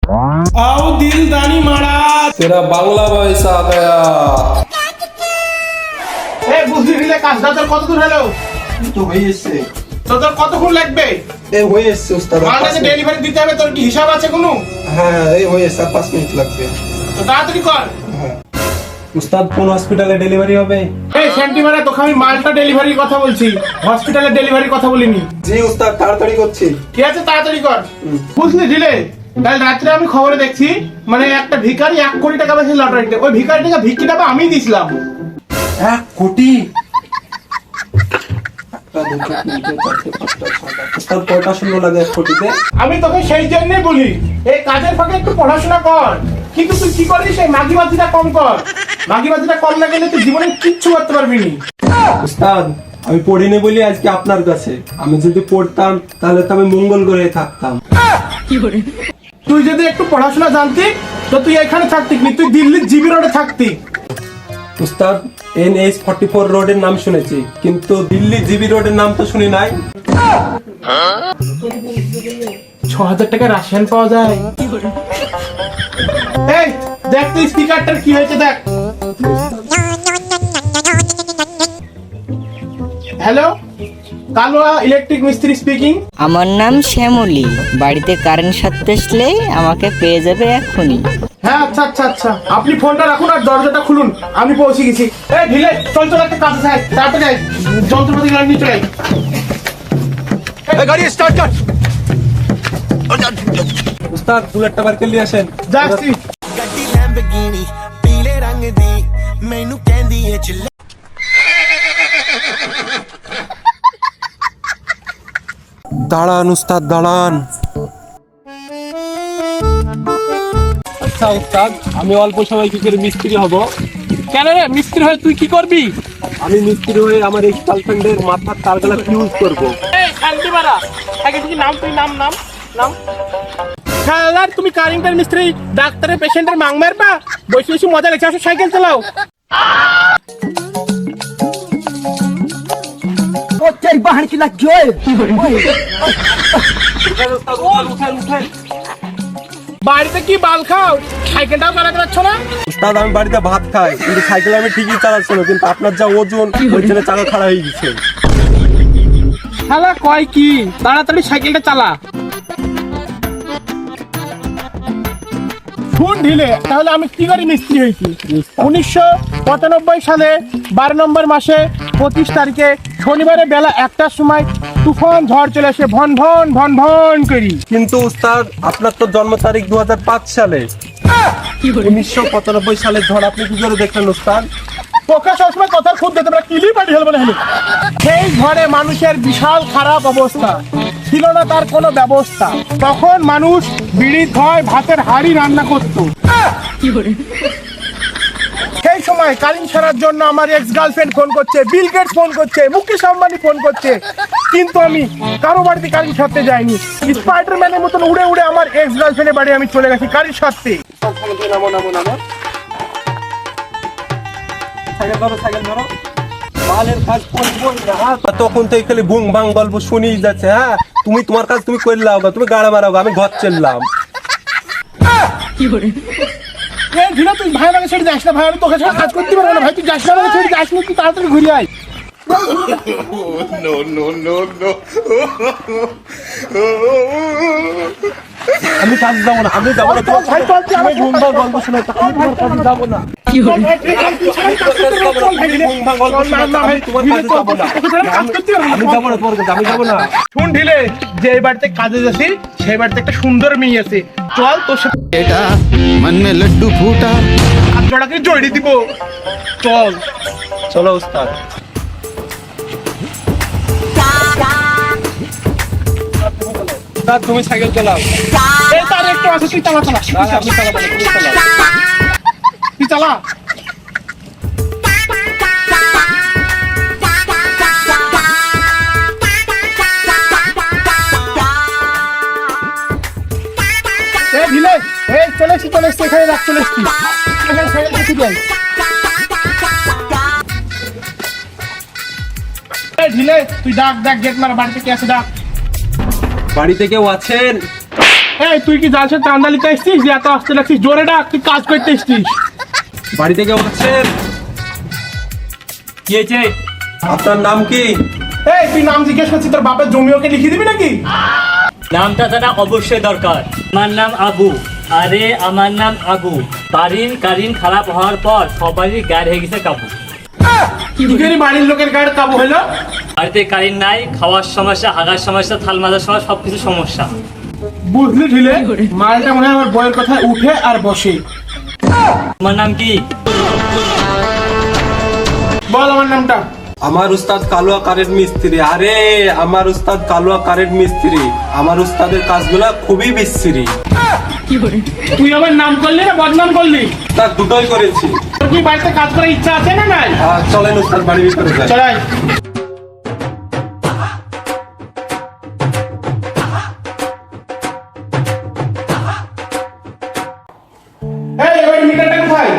आओ दिलदानी महाराज, तेरा बांग्ला वॉइस आ गया। এ বুঝলি রিলে কাজটা তোর কত দূর হলো? তো হয়ে এসছে। তোর কতক্ষণ লাগবে? এই হয়ে এসছে উস্তাদ। মালটাকে ডেলিভারি দিতে হবে, তোর কি হিসাব আছে কোনো? হ্যাঁ এই হয়ে এসছে, 5 মিনিট লাগবে। তো তাড়াতাড়ি কর। হ্যাঁ উস্তাদ কোন হসপিটালে ডেলিভারি হবে? এই সেন্টি মারা, তোকে আমি মালটা ডেলিভারির কথা বলছি, হসপিটালে ডেলিভারির কথা বলিনি। জি উস্তাদ, তাড়াতাড়ি করছি। ঠিক আছে তাড়াতাড়ি কর। বুঝলি রিলে, কাল রাত্রে আমি খবরে দেখছি মানে একটা ভিখারি 1 কোটি টাকা পেয়েছে লটারিতে। ওই ভিখারিটাকে ভিক্ষিটা আমি দিয়েছিলাম। 1 কোটি? উস্তাদ কয়টা শূন্য লাগে 1 কোটিতে? আমি তোকে সেই জন্যই বলি এই কাজের ফাঁকে একটু পড়াশোনা কর, কিন্তু তুই কি করিস এই মাগিবাজিটা কম কর। মাগিবাজিটা কম না গেলে তুই জীবনে কিচ্ছু করতে পারবি না। উস্তাদ আমি পড়িনি বলি আজকে আপনার কাছে, আমি যদি পড়তাম তাহলে তো আমি মঙ্গল গ্রহে থাকতাম। তুই যদি একটু পড়াশোনা জানতি তো তুই এখানে থাকতিস নি, তুই দিল্লির জিবি রোডে থাকতি। উস্তাদ NH44 রোডের নাম শুনেছি, কিন্তু দিল্লি জিবি রোডের নাম তো শুনি নাই। 6000 টাকা রাশিয়ান পাওয়া যায়। এই দেখ তুই স্পিকারটার কি হয়েছে দেখ। হ্যালো, কালোয়া ইলেকট্রিক মিস্ত্রি স্পিকিং। আমার নাম শ্যামলী, বাড়িতে কারেন্ট সারতে আসলে আমাকে পেয়ে যাবে এখনই। হ্যাঁ আচ্ছা আচ্ছা আচ্ছা, আপনি ফোনটা রাখুন আর দরজাটা খুলুন, আমি পৌঁছে গেছি। এই ঢিলে চল চল, একটা কাজ আছে, তাড়াতাড়ি আয়, যন্ত্রপাতি নিয়ে চলে আয়। গাড়ি স্টার্ট কর। উস্তাদ বুলেটটা বার করে নিয়ে আসেন। যাচ্ছি। ਗੱਡੀ ਲੈਂਬਗੀਨੀ ਪੀਲੇ ਰੰਗ ਦੀ ਮੈਨੂੰ ਕਹਿੰਦੀ ਏ ਚੱਲ দাঁড়ান উস্তাদ দাঁড়ান। আচ্ছা উস্তাদ, আমি অল্প সময় কি করে মিস্ত্রি হব? কেন রে, মিস্ত্রি হয়ে তুই কি করবি? আমি মিস্ত্রি হয়ে আমার এক্স গার্লফ্রেন্ডের মাথার তারগুলা ফিউজ করব। এই শান্তি মারা, আগে তুই নাম, তুই নাম নাম নাম। শালার তুমি কারেন্টের মিস্ত্রি, ডাক্তারের পেশেন্টের মাং মারবা, বসে বসে মজা লেগেছে, আসো সাইকেল চালাও। বাড়িতে কি বাল খাও, সাইকেলটাও চালাতে পারছো না? উস্তাদ আমি বাড়িতে ভাত খাই, কিন্তু সাইকেল আমি ঠিকই চালাচ্ছি না, কিন্তু আপনার যা ওজন ওই জন্য চাকা খাড়া হয়ে গেছে। শালা কয় কি, তাড়াতাড়ি সাইকেলটা চালা। শুন ঢিলে, তাহলে আমি কি করে মিস্ত্রি হয়েছি? 1995 সালে 12 নম্বর মাসে 25 তারিখে শনিবারে বেলা 1টার সময় তুফান ঝড় চলে আসে, ভন ভন ভন ভন করি। কিন্তু উস্তাদ আপনার তো জন্ম তারিখ 2005 সালে, 1995 সালের ঝড় আপনি কি করে দেখলেন উস্তাদ? পোকা সবসময় কথার খুব দেখতে পারে, কিলি পাটি হল বলে হলো। সেই ঘরে মানুষের বিশাল খারাপ অবস্থা, ছিল না তার কোনো ব্যবস্থা। তখন মানুষ বিড়ি খায়, ভাতের হাঁড়ি রান্না করতো। সেই সময় কারেন্ট সারার জন্য আমার এক্স গার্লফ্রেন্ড ফোন করছে, বিল গেটস ফোন করছে, মুকেশ আম্বানি ফোন করছে, কিন্তু আমি কারো বাড়িতে কারেন্ট সারতে যাইনি। স্পাইডারম্যানের মতন উড়ে উড়ে আমার এক্স গার্লফ্রেন্ডের বাড়ি আমি চলে গেছি কারেন্ট সারতে। সাইকেল ধরো, সাইকেল ধরো। মালের কাজ করবো না, তখন থেকে খালি বুং বাং গল্প শুনেই যাচ্ছে। হ্যাঁ তুমি তোমার কাজ তুমি করলে হবে, তুমি গাড়া মারাও, আমি ঘর চললাম। এই ভিড়া, তুই ভাই আমাকে ছেড়ে যাস না ভাই, আমি তোকে ছাড়া কাজ করতে পারবো না ভাই, তুই যাস না, আমাকে ছেড়ে যাস না, তুই তাড়াতাড়ি ঘুরে আয়। আমি কাজ যাবো না, আমি যাবো না, চল, ভাই, চল, তুই আমার বুং বাং গল্প শোনাই, আমি তোমার কাজে যাবো না। শুন ঢিলে, যে বাড়িতে কাজে যাচ্ছি সেই বাড়িতে একটা সুন্দর মেয়ে আছে, চল তোর সাথে बेटा मन में लड्डू फूटा হাত জোড়াকে জড়িয়ে দিব, চল। চলো উস্তাদ। উস্তাদ তুমি সাইকেল চালাও। এই তার একটু আছে, তুই চালা চালা, আমি চালাবো না, তুমি চালাও। তুই চালা। এই ঢিলে, এই চলে এসছি এখানে রাখ, চলে এসছি এখানে, সাইকেল রেখে দিয়ে আয়। এই ঢিলে তুই ডাক ডাক, গেট মারা, বাড়িতে কে আছে ডাক। বাড়িতে কেউ আছেন? এই তুই কি জালসা চান্দা নিতে এসছিস যে এত আসতে লাগছিস? জোরে ডাক, তুই কাজ করতে এসছিস। বাড়ি থেকে বলছেন? কি হয়েছে? আপনার নাম কি? এই তুই নাম জিজ্ঞেস করছিস, তোর বাপের জমি ওকে লিখে দিবি নাকি? নামটা জানা অবশ্যই দরকার। আমার নাম আবু। আরে আমার নাম আবু। বাড়ির কারিন খারাপ হওয়ার পর সবারই গায়ে হয়ে গেছে কাবু। কি বাড়ির লোকের গায়ের কাবু হলো? বাড়িতে কারিন নাই, খাওয়ার সমস্যা, হাগার সমস্যা, থাল মাজার সমস্যা, সবকিছু সমস্যা। বুঝলি ঢিলে, মালটা মনে হয় আমার বইয়ের কথায় উঠে আর বসে। তোমার নাম কি? বল আমার নামটা। আমার উস্তাদ কালুয়া কারেন্ট মিস্ত্রি। আরে আমার উস্তাদ কালুয়া কারেন্ট মিস্ত্রি। আমার উস্তাদের কাজগুলা খুবই বিশ্রী। তুই আমার নাম করলি না বদনাম করলি? উস্তাদ দুটোই করেছি। তোর কি বাড়িতে কাজ করার ইচ্ছা আছে না নাই? চলেন উস্তাদ বাড়ির ভিতরে যাই। চলাই। এই এবার মিটারটা কোথায়?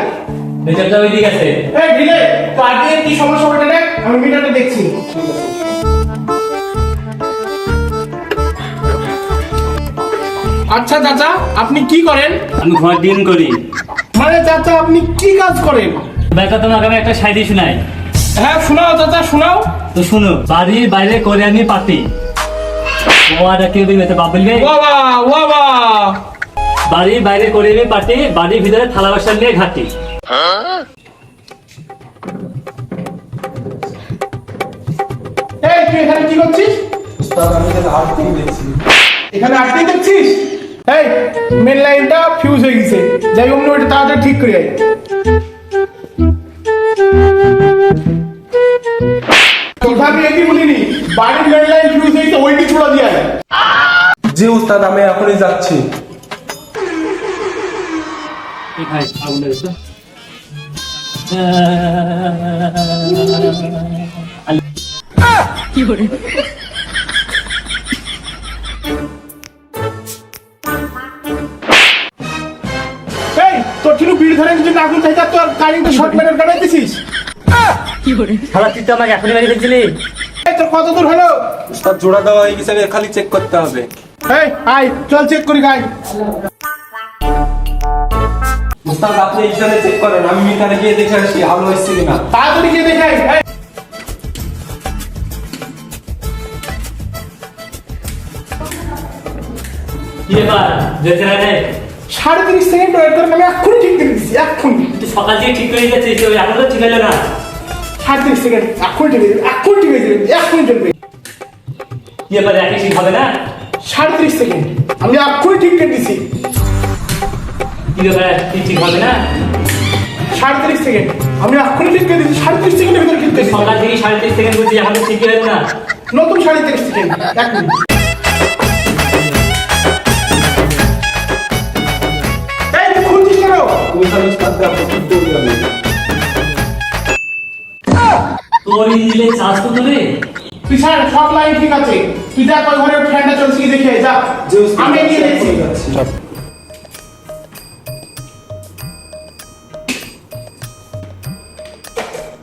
বেচারটা ওইদিকে আছে। এই ঢিলে, পার্টির কি সমস্যা ওটা দেখ, আমি মিটারটা দেখছি। আচ্ছা চাচা, আপনি কি করেন? আমি ঘর দিন করি। মানে চাচা আপনি কি কাজ করেন? ব্যাটা তোমাকে আমি একটা শায়রি শোনাই। হ্যাঁ শোনাও চাচা, শোনাও। তো শুনো। বাড়ির বাইরে করে আমি পার্টি। ও আর কেউ দিবে তো বাবুল ভাই। বাবা বাবা। বাড়ির বাইরে করে আমি পার্টি, বাড়ির ভিতরে থালা বাসন নিয়ে ঘাটি। এই তুই এখানে কি করছিস? উস্তাদ আমি এখানে আরতি দেখছি। এখানে আটকে দেখছিস? এই মেন লাইনটা ফিউজ হয়ে গেছে, যাই অমনি ওইটা তাড়াতাড়ি ঠিক করে আয়। তোকে আমি একই বলিনি, বাড়ির মেন লাইন ফিউজ হয়ে গেছে, ওইটি ছোড়া দিয়ে আয়। জি উস্তাদ, আমি এখনই যাচ্ছি। এই ভাই আগুন ধরেছে। এই তোর কিন্তু বিড়ি ধরে কিছু আগুন চাই, তোর কারেন্টে শর্ট মেটার কাটাই দিছিস। সারা তুই তো আমাকে এখনই মেরে ফেলছিলি। এই তোর কত দূর হলো? উস্তাদ জোড়া দেওয়া হয়ে গেছে, খালি চেক করতে হবে। এই আয়, চল চেক করি গাই। উস্তাদ আপনি এখানে চেক করেন, আমি মিটারে গিয়ে দেখে আসি আলো হচ্ছে কিনা। তাড়াতাড়ি গিয়ে দেখাই। কি ব্যাপার? যেতে না রে? ৩.৫ সেকেন্ড ওয়েট করেন, আমি এক্ষুনি ঠিক করে দিচ্ছি, এক্ষুনি। তুই সকাল থেকে ঠিক করে যাচ্ছিস, তো এখন তো ঠিক হলো না। ৩.৫ সেকেন্ড, এক্ষুনি ঠিক হয়ে যাবে, এক্ষুনি ঠিক হয়ে যাবে, এক্ষুনি চলবে। কি ব্যাপার, একই ঠিক হবে না? ৩.৫ সেকেন্ড, আমি এক্ষুনি ঠিক করে দিচ্ছি। কি ব্যাপার, তুই ঠিক হবে না? ৩.৫ সেকেন্ড, আমি এক্ষুনি ঠিক করে দিচ্ছি। ৩.৫ সেকেন্ডের ভিতরে ঠিক করে দিচ্ছি। সকাল থেকে ৩.৫ সেকেন্ড বলছি, এখন তো ঠিক হলো না। নতুন ৩.৫ সেকেন্ড, ১ মিনিট। এই তুই খুলছিস কেন? তুমি তাহলে উস্তাদ দেখো কি করি আমি। তোর ইঞ্জিনে চার্জ তো তোলে। তুই স্যার সব লাইন ঠিক আছে, তুই দেখ ওই ঘরে ফ্যানটা চলছে কি দেখে আয়, যা। যে উস্তাদ আমি এগিয়ে দেখছি। যাচ্ছি।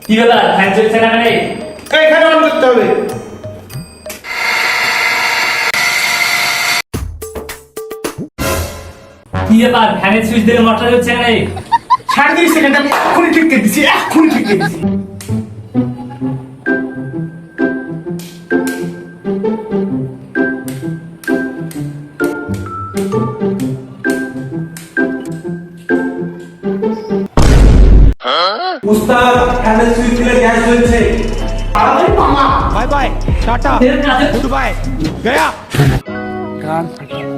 কি ব্যাপার, ফ্যান চলছে না কেন? এখানে অন করতে হবে। কি ব্যাপার, ফ্যানের সুইচ দিলে মোটর হচ্ছে না? ৩.৫ সেকেন্ড, আমি এক্ষুনি ঠিক করে দিচ্ছি, এক্ষুনি ঠিক করে দিচ্ছি। উস্তাদ ফ্যানের সুইচ দিলে গ্যাস জ্বলছে। তাড়াতাড়ি মামা।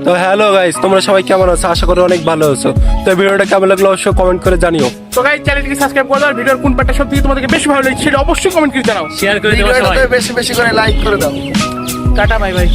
তো হ্যালো গাইস, তোমরা সবাই কেমন আছো? আশা করি অনেক ভালো আছো। তো ভিডিওটা কেমন লাগলো অবশ্যই কমেন্ট করে জানিও। তো গাইস চ্যানেলটিকে সাবস্ক্রাইব করে দাও, ভিডিওর কোন পার্টটা সবথেকে তোমাদেরকে বেশি ভালো লেগেছে সেটা অবশ্যই কমেন্ট করে জানাও। শেয়ার করে দেবো সবাই। বেশি বেশি করে লাইক করে দাও। Tata bye bye.